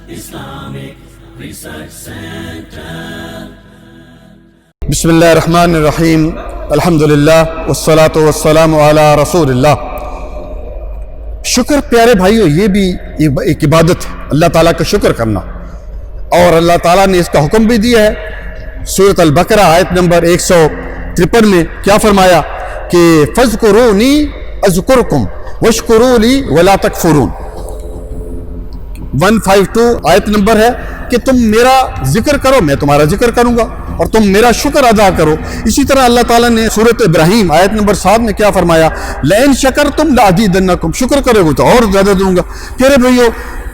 Islamic Research Center. بسم اللہ الرحمن الرحیم الحمدللہ والصلاة والسلام علی رسول اللہ۔ شکر پیارے بھائیو، یہ بھی ایک عبادت ہے، اللہ تعالیٰ کا شکر کرنا، اور اللہ تعالیٰ نے اس کا حکم بھی دیا ہے۔ سورۃ البقرہ آیت نمبر 153 میں کیا فرمایا کہ فَاذْكُرُونِي أَذْكُرْكُمْ وَاشْكُرُوا لِي وَلَا تَكْفُرُونَ۔ 152 آیت نمبر ہے کہ تم میرا ذکر کرو، میں تمہارا ذکر کروں گا، اور تم میرا شکر ادا کرو۔ اسی طرح اللہ تعالیٰ نے سورۃ ابراہیم آیت نمبر 7 میں کیا فرمایا، لَإِن شَكَرْتُمْ لَأَزِيدَنَّكُمْ، شکر کرو گے تو اور زیادہ دوں گا۔ پھر بھائیو،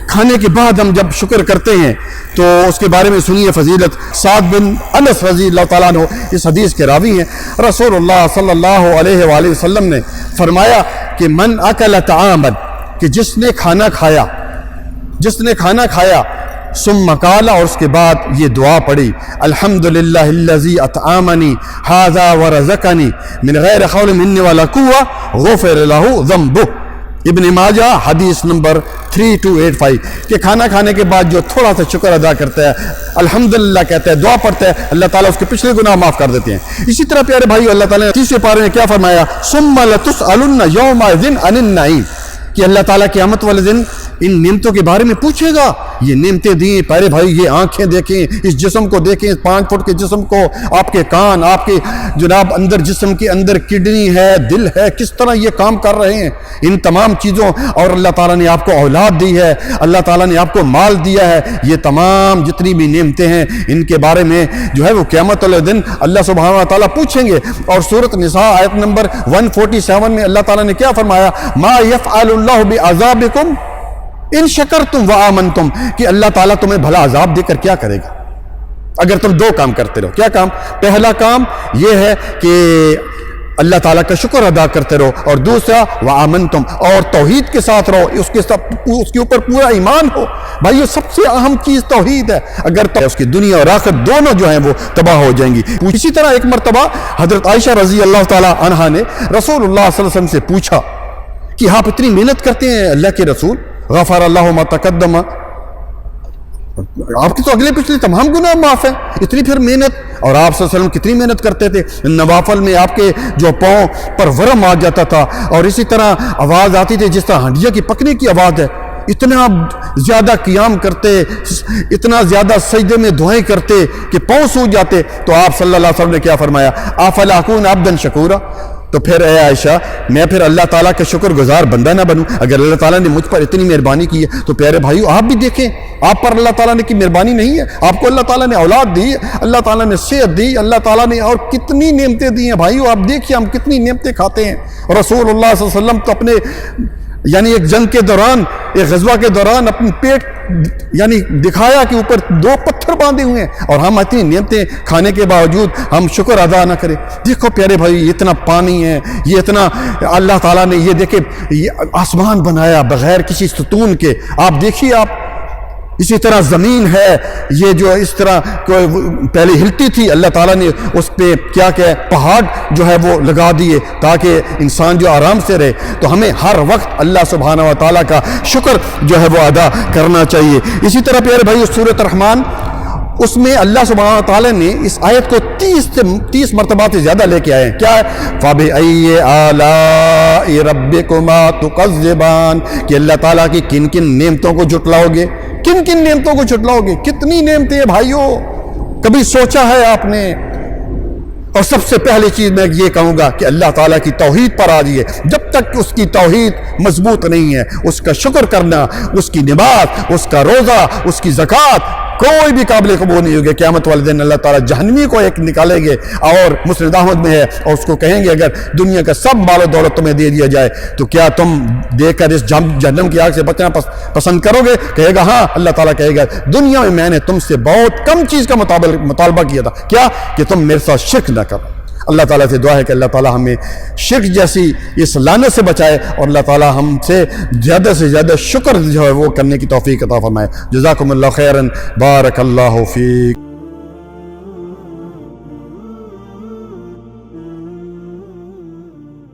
کھانے کے بعد ہم جب شکر کرتے ہیں تو اس کے بارے میں سنیے فضیلت۔ سعد بن انس رضی اللہ تعالیٰ عنہ اس حدیث کے راوی ہیں، رسول اللہ صلی اللہ علیہ وآلہ وسلم نے فرمایا کہ من اکل طعاما، کہ جس نے کھانا کھایا ثم قال، اور اس کے بعد یہ دعا پڑھی، الحمدللہ الذی اطعمنی ھذا ورزقنی من غیر حول منی ولا قوة غفر لہ ذنبہ۔ ابن ماجہ حدیث نمبر 3285، کہ کھانا کھانے کے بعد جو تھوڑا سا شکر ادا کرتا ہے، الحمدللہ کہتا ہے، دعا پڑھتا ہے، اللہ تعالیٰ اس کے پچھلے گناہ معاف کر دیتے ہیں۔ اسی طرح پیارے بھائی، اللہ تعالیٰ نے تیسرے پارے میں کیا فرمایا، ثم لتسألن یومئذ عن النعیم، کہ اللہ تعالیٰ قیامت والے دن ان نعمتوں کے بارے میں پوچھے گا۔ یہ نعمتیں دیں پیارے بھائی، یہ آنکھیں دیکھیں، اس جسم کو دیکھیں، 5 فٹ کے جسم کو، آپ کے کان، آپ کے جناب اندر جسم کے اندر کڈنی ہے، دل ہے، کس طرح یہ کام کر رہے ہیں، ان تمام چیزوں، اور اللہ تعالیٰ نے آپ کو اولاد دی ہے، اللہ تعالیٰ نے آپ کو مال دیا ہے، یہ تمام جتنی بھی نعمتیں ہیں ان کے بارے میں جو ہے وہ قیامت والے دن اللہ سبحانہ و تعالیٰ پوچھیں گے۔ اور سورۃ نساء آیت نمبر 147 میں اللہ تعالیٰ نے کیا فرمایا، ما یفعل اللہ بعذابکم ان شکرتم وآمنتم، کہ اللہ تعالیٰ تمہیں بھلا عذاب دے کر کیا کرے گا اگر تم 2 کام کرتے رہو۔ کیا کام؟ پہلا کام یہ ہے کہ اللہ تعالیٰ کا شکر ادا کرتے رہو، اور دوسرا وآمنتم، اور توحید کے ساتھ رہو، اس کے اوپر پورا ایمان ہو۔ بھائیو، سب سے اہم چیز توحید ہے، اگر اس کی دنیا اور آخرت دونوں جو ہیں وہ تباہ ہو جائیں گی۔ اسی طرح ایک مرتبہ حضرت عائشہ رضی اللہ تعالیٰ عنہا نے رسول اللہ صلی اللہ علیہ وسلم سے پوچھا کہ آپ اتنی محنت کرتے ہیں اللہ کے رسول، غفر اللہ ما تقدم، آپ کی تو اگلے پچھلے تمام گناہ معاف ہیں، اتنی پھر محنت، اور آپ صلی اللہ علیہ وسلم کتنی محنت کرتے تھے، نوافل میں آپ کے جو پاؤں پر ورم آ جاتا تھا، اور اسی طرح آواز آتی تھی جس طرح ہنڈیا کی پکنے کی آواز ہے، اتنا زیادہ قیام کرتے، اتنا زیادہ سجدے میں دعائیں کرتے کہ پاؤں سوج جاتے۔ تو آپ صلی اللہ علیہ وسلم نے کیا فرمایا، افلا اکون عبدا شکورا، تو پھر اے عائشہ، میں پھر اللہ تعالیٰ کا شکر گزار بندہ نہ بنوں؟ اگر اللہ تعالیٰ نے مجھ پر اتنی مہربانی کی ہے تو پیارے بھائیو، آپ بھی دیکھیں، آپ پر اللہ تعالیٰ نے کی مہربانی نہیں ہے؟ آپ کو اللہ تعالیٰ نے اولاد دی، اللہ تعالیٰ نے صحت دی، اللہ تعالیٰ نے اور کتنی نعمتیں دی ہیں۔ بھائیو، آپ دیکھیے ہم کتنی نعمتیں کھاتے ہیں۔ رسول اللہ صلی اللہ علیہ وسلم تو اپنے یعنی ایک جنگ کے دوران، ایک غزوہ کے دوران اپنی پیٹ یعنی دکھایا کہ اوپر 2 پتھر باندھے ہوئے ہیں، اور ہم اتنی نعمتیں کھانے کے باوجود ہم شکر ادا نہ کریں۔ دیکھو پیارے بھائی، یہ اتنا پانی ہے، یہ اتنا اللہ تعالیٰ نے، یہ دیکھیں، یہ آسمان بنایا بغیر کسی ستون کے، آپ دیکھیے آپ، اسی طرح زمین ہے، یہ جو اس طرح پہلے ہلتی تھی، اللہ تعالیٰ نے اس پہ کیا کہ پہاڑ جو ہے وہ لگا دیے تاکہ انسان جو آرام سے رہے۔ تو ہمیں ہر وقت اللہ سبحانہ و تعالیٰ کا شکر جو ہے وہ ادا کرنا چاہیے۔ اسی طرح پیارے بھائی، سورۃ الرحمن، اس میں اللہ سبحانہ و تعالیٰ نے اس آیت کو 30 مرتبہ سے زیادہ لے کے آئے ہیں۔ کیا ہے؟ فَبِأَيِّ آلَاءِ رَبِّكُمَا تُكَذِّبَانِ، کہ اللہ تعالیٰ کی کن کن نعمتوں کو جھٹلاؤ گے، کن کن نعمتوں کو جھٹلاؤ گے؟ کتنی نعمتیں ہیں بھائیو، کبھی سوچا ہے آپ نے؟ اور سب سے پہلی چیز میں یہ کہوں گا کہ اللہ تعالیٰ کی توحید پر آ جائیے۔ جب تک اس کی توحید مضبوط نہیں ہے، اس کا شکر کرنا، اس کی نماز، اس کا روزہ، اس کی زکوٰۃ کوئی بھی قابل قبول نہیں ہوگی۔ قیامت والے دن اللہ تعالیٰ جہنمی کو ایک نکالیں گے، اور مسند احمد میں ہے، اور اس کو کہیں گے اگر دنیا کا سب مال و دولت تمہیں دے دیا جائے تو کیا تم دے کر اس جہنم کی آگ سے بچنا پسند کرو گے؟ کہے گا ہاں۔ اللہ تعالیٰ کہے گا دنیا میں نے تم سے بہت کم چیز کا مطالبہ کیا تھا، کیا کہ تم میرے ساتھ شرک نہ کرو۔ اللہ تعالیٰ سے دعا ہے کہ اللہ تعالیٰ ہمیں شرک جیسی اس لعنت سے بچائے، اور اللہ تعالیٰ ہم سے زیادہ شکر جو ہے وہ کرنے کی توفیق عطا فرمائے۔ جزاکم اللہ خیرا، بارک اللہ فیک۔